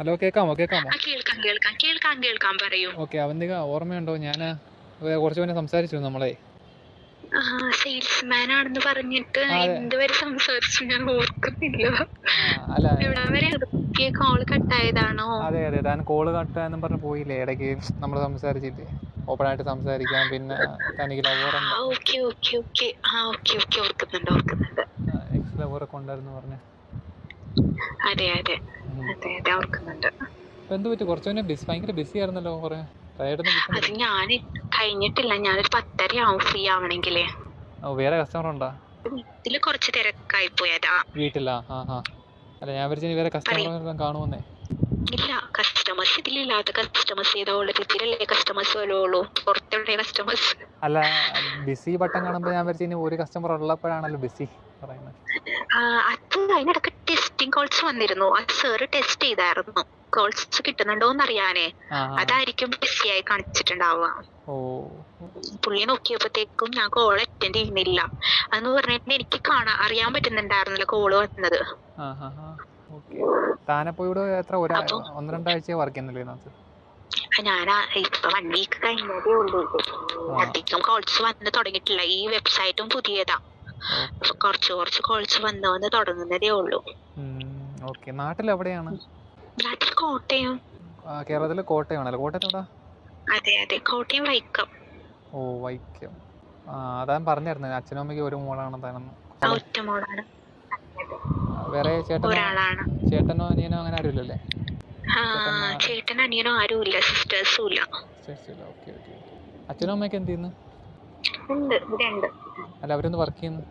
Hello, കേൾക്കാമോ? കേൾക്കാമോ? കേൾക്കാം കേൾക്കാം കേൾക്കാം കേൾക്കാം, പറയൂ. ഓക്കെ, അവന്തിക ഓർമ്മയുണ്ടോ? ഞാൻ കുറച്ച് മുന്നേ സംസാരിച്ചു നമ്മളെ. സെയിൽസ്മാൻ ആണെന്ന് പറഞ്ഞിട്ട് അതെ. എന്തുവരെ സംസാരിച്ചു ഞാൻ ഓർക്കുന്നില്ല. അല്ല, ഇവിടെ വരെ നിർത്തിയ കോൾ കട്ടായതാണോ? അതെ അതെ, താൻ കോള് കട്ടായെന്നും പറഞ്ഞ് പോയില്ലേ ഇടയ്ക്ക്. നമ്മൾ സംസാരിച്ചില്ലേ, ഓപ്പണായിട്ട് സംസാരിക്കാം, പിന്നെ തനിക്ക് ലവറുണ്ട്, okay okay okay okay okay, ഓർക്കുന്നുണ്ട്. എക്സ് ലവറൊക്കെ ഉണ്ടായിരുന്നു പറഞ്ഞ്. അതെ അതെ അതെ അതെ, ഓർക്കുന്നുണ്ട്. ഇപ്പം എന്ത് പറ്റി? കുറച്ച് മുന്നേ ഭയങ്കര ബിസി ആയിരുന്നല്ലോ, കുറേ ടയർഡൊന്നും അത് കിട്ടുന്നില്ല. ഞാൻ കഴിഞ്ഞിട്ടില്ല, ഞാനൊരു 10:30 ആവും ഫ്രീ ആവണെങ്കിലേ. വേറെ കസ്റ്റമർ ഉണ്ടോ? വീട്ടില് കുറച്ച് തിരക്കായി പോയതാ. വീട്ടിലാ? അല്ല, ഞാൻ വിചാരിച്ചു വേറെ പറയും. കസ്റ്റമർ കാണുമെന്നേ. ഇല്ല, കസ്റ്റമേഴ്സ് ഇതിലില്ലാത്ത കസ്റ്റമേഴ്സ് ചെയ്തോളൂ. ഇതിലല്ലേ കസ്റ്റമേഴ്സ് വരുള്ളൂ, പുറത്തുള്ള കസ്റ്റമേഴ്സ്. അല്ല, ബിസി ബട്ടൺ കാണുമ്പോൾ ഞാൻ വിചാരിച്ചു ഇനി ഒരു കസ്റ്റമർ ഉള്ളപ്പോഴാണല്ലോ ബിസി പറയുന്നത്. അത് അതിനിടക്ക് ടെസ്റ്റിംഗ് കോൾസ് വന്നിരുന്നു. അത് സാറ് ടെസ്റ്റ് ചെയ്തായിരുന്നു, കോൾസ് കിട്ടുന്നുണ്ടോന്ന് അറിയാനേ. അതായിരിക്കും ബിസി ആയി കാണിച്ചിട്ടുണ്ടാവുക. പുള്ളി നോക്കിയപ്പോഴത്തേക്കും ഞാൻ കോൾ അറ്റൻഡ് ചെയ്യുന്നില്ല എന്ന് പറഞ്ഞിട്ട് എനിക്ക് അറിയാൻ പറ്റുന്നുണ്ടായിരുന്നില്ല കോള് വന്നത്. താനപ്പോ ഇവിടെ എത്ര 1-2 ആഴ്ച വർക്ക് ചെയ്യുന്നില്ലേ? ഞാൻ ഇപ്പൊ 1 വീക്ക് കഴിഞ്ഞതേ ഉള്ളൂ. അധികം കോൾസ് വന്ന് തുടങ്ങിയിട്ടില്ല. ഈ വെബ്സൈറ്റും പുതിയതാ, കുറച്ച് കോൾസ് വന്ന് തുടങ്ങുന്നതേ ഉള്ളൂ. നാട്ടിൽ എവിടെയാണ്? നാട്ടിൽ കോട്ടയം. കേരളത്തില് കോട്ടയമാണല്ലോ. കോട്ടയത്ത് എവിടാ? അതെ അതെ, കോട്ടയം വൈക്കം. വൈക്കം. അതാൻ പറഞ്ഞായിരുന്നു അച്ഛനും അമ്മയ്ക്ക് ഒരു മോളാണ് താനെന്ന്. ഒറ്റ മോളാണ്. വേറെ ചേട്ടനോ അനിയനോ അങ്ങനെ ആരുമില്ലല്ലേ? ചേട്ടൻ അനിയനോ ആരുമില്ല, സിസ്റ്റേഴ്സും ഇല്ല. അച്ഛനും അമ്മയൊക്കെ എന്ത് ചെയ്യുന്നു? അല്ല, അവരൊന്ന് വർക്ക് ചെയ്യുന്നു.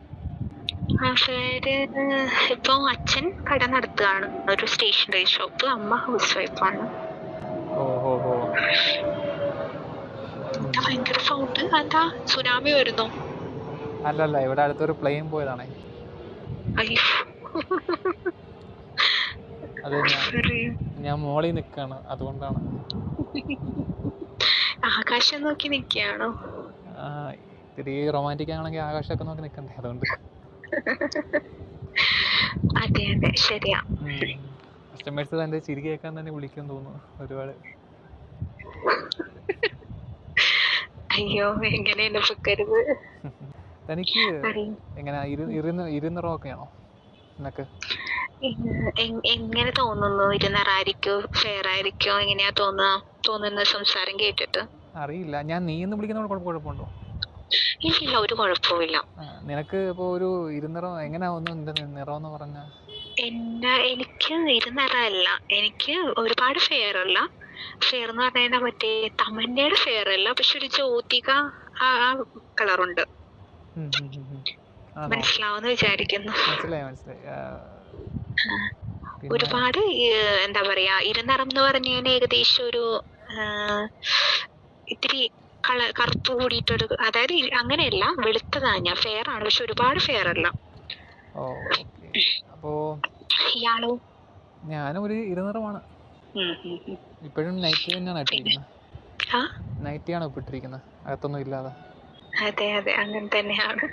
ഇപ്പൊ അച്ഛൻ കട നടത്തുകയാണ്, ഒരു സ്റ്റേഷനറി ഷോപ്പ്. അമ്മ ഹൗസ് വൈഫാണ്. ഭയങ്കര സൗണ്ട്. എന്താ, സുനാമി വരുന്നു? അല്ലല്ല, ഇവിടെ അടുത്തൊരു പ്ലെയിൻ പോയതാണേ. അത് ഞാൻ മോളിൽ നിൽക്കാണ്, അതുകൊണ്ടാണ്. ആകാശം നോക്കി നിൽക്കുകയാണോ? ഇത്തിരി റൊമാൻറ്റിക് ആണെങ്കിൽ ആകാശമൊക്കെ നോക്കി നിൽക്കണ്ടേ, അതുകൊണ്ട്. അതെ അതെ, ശരിയാ. കസ്റ്റമേഴ്സ് തന്റെ ചിരി കേൾക്കാൻ തന്നെ വിളിക്കും തോന്നുന്നു ഒരുപാട്. അയ്യോ, എങ്ങനെയല്ല പൊക്കരുത്. തനിക്ക് എങ്ങനെ ഇരുനിറമൊക്കെയാണോ എന്നൊക്കെ? എങ്ങനെ തോന്നുന്നു? ഇരുനിറായിരിക്കോ ഫെയർ ആയിരിക്കോ? എങ്ങനെയാ തോന്നുന്ന സംസാരം കേട്ടിട്ട്? അറിയില്ല. ഞാൻ നീ എന്ന് വിളിക്കുന്നതുകൊണ്ട് കുഴപ്പമുണ്ടോ? ഇല്ല, ഒരു കുഴപ്പമില്ല. നിനക്ക് ഇപ്പൊ ഒരു ഇരുനിറം എങ്ങനെയാ നിന്റെ നിറം എന്ന് പറഞ്ഞ? എനിക്ക് ഇരുനിറമല്ല, എനിക്ക് ഒരുപാട് ഫെയർ അല്ല. ഫെയർ എന്ന് പറഞ്ഞാൽ മറ്റേ തമന്നയുടെ ഫെയർ അല്ല, പക്ഷെ ഒരു ജ്യോതിക ആ കളറുണ്ട്. മനസ്സിലാവുന്ന വിചാരിക്കുന്നു. മനസ്സിലായി. ഒരുപാട് എന്താ പറയാ, ഇരുനിറം എന്ന് പറഞ്ഞാൽ ഏകദേശം ഒരു ഇത്തിരി കറുപ്പ് കൂടിയിട്ടൊരു, അതായത് അങ്ങനെയല്ല, വെളുത്തതാ ഞാൻ. ഫെയർ ആണ്, പക്ഷെ ഒരുപാട് ഫെയർ അല്ല. അപ്പോ ഇയാളോ? ഞാനും ഒരു ഇരുനിറമാണ്. ഇപ്പോഴും നൈറ്റ് തന്നെയാണ് ഇട്ടിരിക്കുന്നത്. നൈറ്റിയാണ് ഇപ്പൊ ഇട്ടിരിക്കുന്നത്, അകത്തൊന്നും ഇല്ലാതെ. അതെ അതെ, അങ്ങനെ തന്നെയാണ്.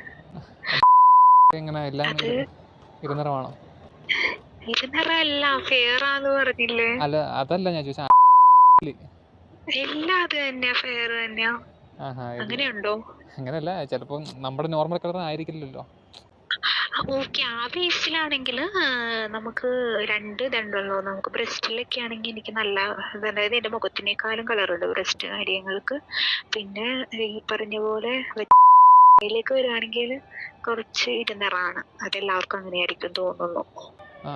എങ്ങനെ എല്ലാം ഇരുനിറമാണോ? ഇരുനിറമല്ല, ഫെയർ ആന്ന് പറഞ്ഞില്ലേ? അല്ല, അതല്ല ഞാൻ ചോദിച്ച. എല്ലാം അത് തന്നെയാ, ഫെയർ തന്നെയാ. അങ്ങനെയുണ്ടോ? അങ്ങനെയല്ല, ചിലപ്പോ നമ്മുടെ നോർമൽ കളർ ആയിരിക്കില്ലല്ലോ. ഓക്കെ, ആ ബേസിലാണെങ്കിൽ നമുക്ക് രണ്ട് ഇതുണ്ടല്ലോ. നമുക്ക് ബ്രസ്റ്റിലൊക്കെ ആണെങ്കിൽ എനിക്ക് നല്ല, അതായത് എന്റെ മുഖത്തിനേക്കാളും കളറുണ്ട് ബ്രസ്റ്റ് കാര്യങ്ങൾക്ക്. പിന്നെ ഈ പറഞ്ഞ പോലെ ിലേക്ക് വരുവാണെങ്കിൽ കുറച്ച് ഇരുനിറാണ്. അതെല്ലാവർക്കും അങ്ങനെയായിരിക്കും തോന്നുന്നു.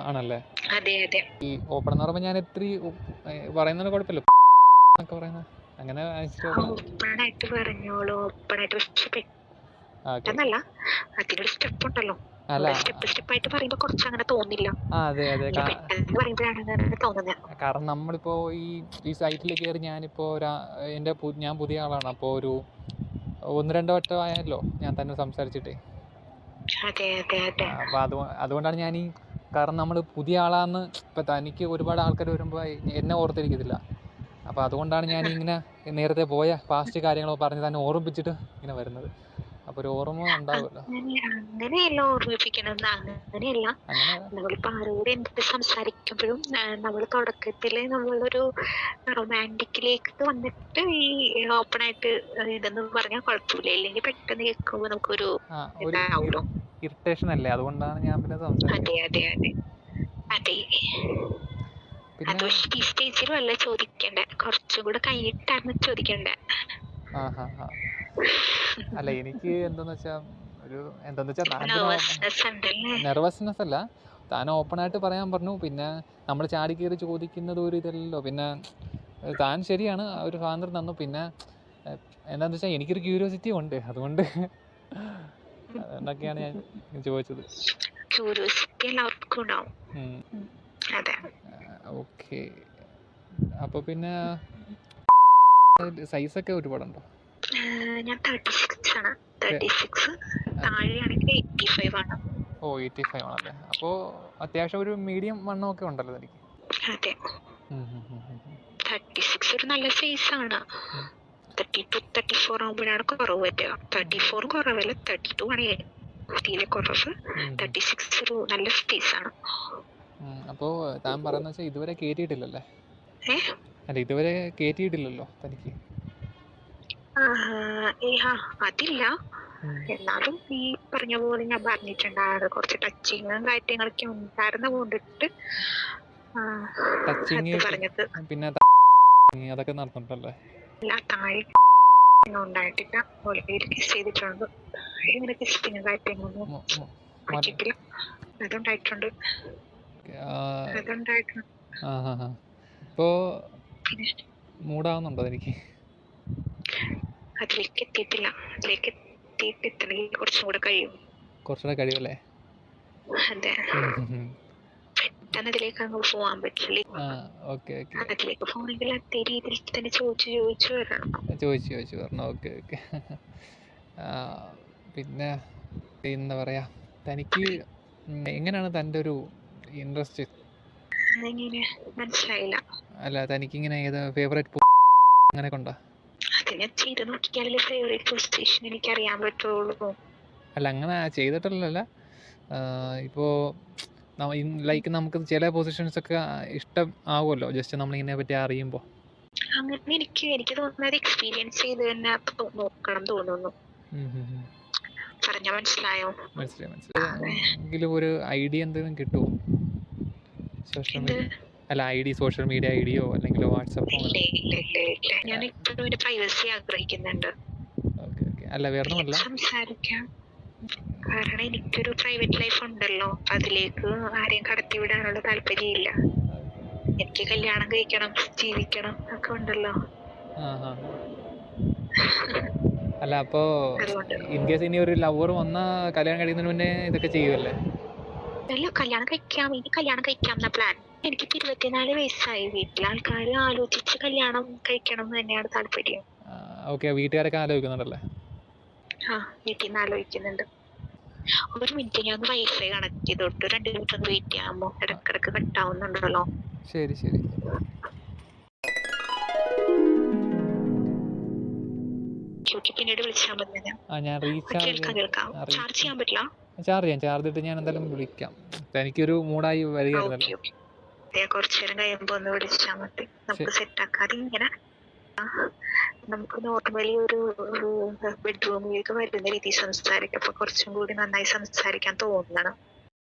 ആണല്ലേ? അതെ അതെ. ഈ ഓപ്പൺ എന്ന് പറയുമ്പോൾ ഞാൻ ഇത്തിരി പറയുന്നത് കുഴപ്പമില്ല പറയുന്നത് അങ്ങനെ. ഓപ്പണായിട്ട് പറഞ്ഞോളൂ, ഓപ്പണായിട്ട്. പക്ഷെ പെട്ടെന്നല്ല, അതിനൊരു സ്റ്റെപ്പ് ഉണ്ടല്ലോ. സ്റ്റെപ്പായിട്ട് പറയുമ്പോ കുറച്ച് അങ്ങനെ തോന്നില്ല. കാരണം നമ്മളിപ്പോ ഈ സൈറ്റിലേക്ക് കയറി ഞാനിപ്പോ ഞാൻ പുതിയ ആളാണ്. അപ്പോ ഒരു 1-2 വട്ടം ആയല്ലോ ഞാൻ തന്നെ സംസാരിച്ചിട്ടേ. അപ്പൊ അതുകൊണ്ടാണ് ഞാൻ കാരണം നമ്മൾ പുതിയ ആളാന്ന് ഇപ്പൊ തനിക്ക് ഒരുപാട് ആൾക്കാർ വരുമ്പോ എന്നെ ഓർത്തിരിക്കത്തില്ല. അപ്പൊ അതുകൊണ്ടാണ് ഞാൻ ഇങ്ങനെ നേരത്തെ പോയ പാസ്റ്റ് കാര്യങ്ങളോ പറഞ്ഞ് തന്നെ ഓർമ്മിപ്പിച്ചിട്ട് ഇങ്ങനെ വരുന്നത്. അപ്പോൾ ഒരു ഓർമ്മ ഉണ്ടാവുമല്ലോ. അങ്ങനെയല്ല ഓർമ്മിപ്പിക്കണത്, അങ്ങനെയല്ല. അങ്ങനെ നമ്മളിപ്പോ ആരോട് എന്ത് സംസാരിക്കുമ്പോഴും നമ്മൾ തുടക്കത്തില് നമ്മളൊരു റൊമാൻറ്റിക്കിലേക്ക് വന്നിട്ട് ഈ ഓപ്പൺ ആയിട്ട് ഇതെന്ന് പറഞ്ഞാൽ കുഴപ്പമില്ല. ഇല്ലെങ്കിൽ പെട്ടെന്ന് കേൾക്കുമ്പോ നമുക്കൊരു ഒരു ഇതാവുമല്ലോ. ഇറിറ്റേഷൻ അല്ലേ, അതുകൊണ്ടാണ് ഞാൻ പിന്നെ സംസാരിച്ചത്. അതെ അതെ അതെ അതെ. പിന്നെ അത് പക്ഷേ ഈ സ്റ്റേജിലും അല്ല ചോദിക്കണ്ടേ, കുറച്ചും കൂടെ കഴിഞ്ഞിട്ടാണ് ചോദിക്കണ്ടേ. അല്ല എനിക്ക് എന്താന്ന് വെച്ചാൽ എന്താന്ന് വെച്ചാൽ നെർവസ്നെസ് ഉണ്ടല്ലേ. നെർവസ്നെസ് അല്ല, താൻ ഓപ്പൺ ആയിട്ട് പറയാൻ പറഞ്ഞു. പിന്നെ നമ്മൾ ചാടി കയറി ചോദിക്കുന്നത് ഒരു ഇതല്ലല്ലോ. പിന്നെ താൻ ശരിയാണ്, ഒരു സ്വാതന്ത്ര്യം തന്നു. പിന്നെ എന്താന്ന് വെച്ചാൽ എനിക്കൊരു ക്യൂരിയോസിറ്റി ഉണ്ട്, അതുകൊണ്ടൊക്കെയാണ് ഞാൻ ചോദിച്ചത്. ക്യൂരിയോസിറ്റി എല്ലാവർക്കും ഉണ്ടാവും. അതെ. ഓക്കെ. അപ്പോൾ പിന്നെ സൈസൊക്കെ ഒരുപാടുണ്ടോ? ഞാൻ 36 ആണ്. 36 താഴെയാണെങ്കിൽ 85 ആണ്. ഓ 85 ആണല്ലേ. അപ്പോൾ അത്യാവശ്യം ഒരു മീഡിയം വണ്ണമൊക്കെ ഉണ്ടല്ലോ എനിക്ക്. അതെ. 36 ഒരു നല്ല സൈസ് ആണ്. 32 34 ആകുമ്പോഴാണ് കുറവ് പറ്റുക. 34 കുറവല്ല, 32 ആണ് തീരെ കുറവ്. 36 ഒരു നല്ല സൈസ് ആണ്. അപ്പോൾ താൻ പറയുന്ന വെച്ചാൽ ഇതുവരെ കയറ്റിയിട്ടില്ലല്ലേ? അല്ല, ഇതുവരെ കയറ്റിയിട്ടില്ലല്ലോ തനിക്ക്? അതില്ല. എന്നാലും ഈ പറഞ്ഞ പോലെ ഞാൻ പറഞ്ഞിട്ടുണ്ടായിരുന്നു, കുറച്ച് ടച്ചിങ്ങും കാര്യങ്ങളൊക്കെ ഉണ്ടായിരുന്ന കൊണ്ടിട്ട് പറഞ്ഞത്. പിന്നെ അതൊക്കെ നടന്നിട്ടല്ലേ? അല്ല, താഴെ ഉണ്ടായിട്ടില്ല. ഒളിവിൽ കിസ് ചെയ്തിട്ടുണ്ട്. ഇങ്ങനെ കിസ്സിങ് കാര്യങ്ങളൊന്നും പറ്റിയിട്ടില്ല. അതുണ്ടായിട്ടുണ്ട്. ഇപ്പോൾ മൂടാവുന്നുണ്ടോ എനിക്ക്? അതിലേക്ക് എത്തിയിട്ടില്ല. അതിലേക്ക് എത്തിയിട്ട് എത്തണമെങ്കിൽ കുറച്ചും കൂടെ കഴിയും. കുറച്ചുകൂടെ കഴിയുമല്ലേ? അതെ. പെട്ടെന്ന് അതിലേക്ക് അങ്ങ് പോവാൻ പറ്റില്ല. അതിലേക്ക് പോകണമെങ്കിൽ അതേ രീതിയിൽ തന്നെ ചോദിച്ചു വരണം. ചോദിച്ചു വരണം. ഓക്കെ. പിന്നെ എന്താ പറയാ, തനിക്ക് എങ്ങനെയാണ് തൻ്റെ ഒരു ഇൻട്രസ്റ്റ്? മനസ്സിലായില്ല. അല്ല, തനിക്കിങ്ങനെ ഏത് ഫേവറേറ്റ് അങ്ങനെ കൊണ്ടാ? അതിനെ ചെയ്ത് നോക്കിയാലേ ഫേവറേറ്റ് പൊസിഷൻ എനിക്ക് അറിയാൻ പറ്റുള്ളൂ. അല്ല, അങ്ങനെ ചെയ്തിട്ടല്ല. ഇപ്പോൾ ലൈക്ക് നമുക്ക് ചില പൊസിഷൻസ് ഒക്കെ ഇഷ്ടം ആവുമല്ലോ, ജസ്റ്റ് നമ്മളിതിനെ പറ്റി അറിയുമ്പോൾ. അങ്ങനെ എനിക്ക് തോന്നുന്നത് എക്സ്പീരിയൻസ് ചെയ്ത് തന്നെ നോക്കണം തോന്നുന്നു. പറഞ്ഞ മനസ്സിലായോ? മനസ്സിലായി. എങ്കിലും ഒരു ഐഡിയ എന്തെങ്കിലും കിട്ടുമോ? സോഷ്യൽ മീഡിയ അല്ല, സോഷ്യൽ മീഡിയ ഐഡിയോ അല്ലെങ്കിൽ വാട്സാപ്പോ? ഞാൻ ഇപ്പോഴും പ്രൈവസി ആഗ്രഹിക്കുന്നുണ്ട്. അല്ല, വേറൊന്നുമല്ല, സംസാരിക്കാം. കാരണം എനിക്കൊരു പ്രൈവറ്റ് ലൈഫ് ഉണ്ടല്ലോ, അതിലേക്ക് ആരെയും കടത്തിവിടാനുള്ള താല്പര്യമില്ല. എനിക്ക് കല്യാണം കഴിക്കണം, ജീവിക്കണം ഒക്കെ ഉണ്ടല്ലോ. അല്ല, അപ്പോൾ ഇൻ കേസ് ഇനി ഒരു ലവർ വന്നാ കല്യാണം കഴിക്കുന്നതിന് മുന്നേ ഇതൊക്കെ ചെയ്യുമല്ലേ? അല്ല, കല്യാണം കഴിക്കാം എന്ന പ്ലാൻ. എനിക്ക് 24 വയസ്സായി. വീട്ടിലെ ആൾക്കാർ ആലോചിച്ച് കല്യാണം കഴിക്കണം എന്ന് തന്നെയാണ് താല്പര്യം. ഓക്കെ. വീട്ടുകാരൊക്കെ ആലോചിക്കുന്നുണ്ടല്ലേ? വീട്ടിൽ നിന്ന് ആലോചിക്കുന്നുണ്ട്. ഒരു മിനിറ്റ്, ഞാൻ വൈഫൈ കണക്ട് ചെയ്തോട്ട് 2 മിനിറ്റ് ഒന്ന് വെയിറ്റ് ചെയ്യാമോ? ഇടക്കിടക്ക് കട്ടാവുന്നുണ്ടല്ലോ. ശരി. പിന്നീട് വിളിച്ചാൽ മതി. ഞാൻ കേൾക്കാം. ചാർജ് ചെയ്യാൻ പറ്റില്ല. ചാർജ് ചെയ്തിട്ട് ഞാൻ എന്തായാലും വിളിക്കാം. എനിക്കൊരു മൂടായി വരികയായിരുന്നല്ലോ. കുറച്ചു നേരം കഴിയുമ്പോ ഒന്ന് വിളിച്ചാൽ മതി. നമുക്ക് സെറ്റ് ആക്കാതെ ഇങ്ങനെ നമുക്ക് നോർമലി ഒരു ബെഡ്റൂമിലേക്ക് വരുന്ന രീതി സംസാരിക്കാം. അപ്പൊ കുറച്ചും കൂടി നന്നായി സംസാരിക്കാൻ തോന്നണം.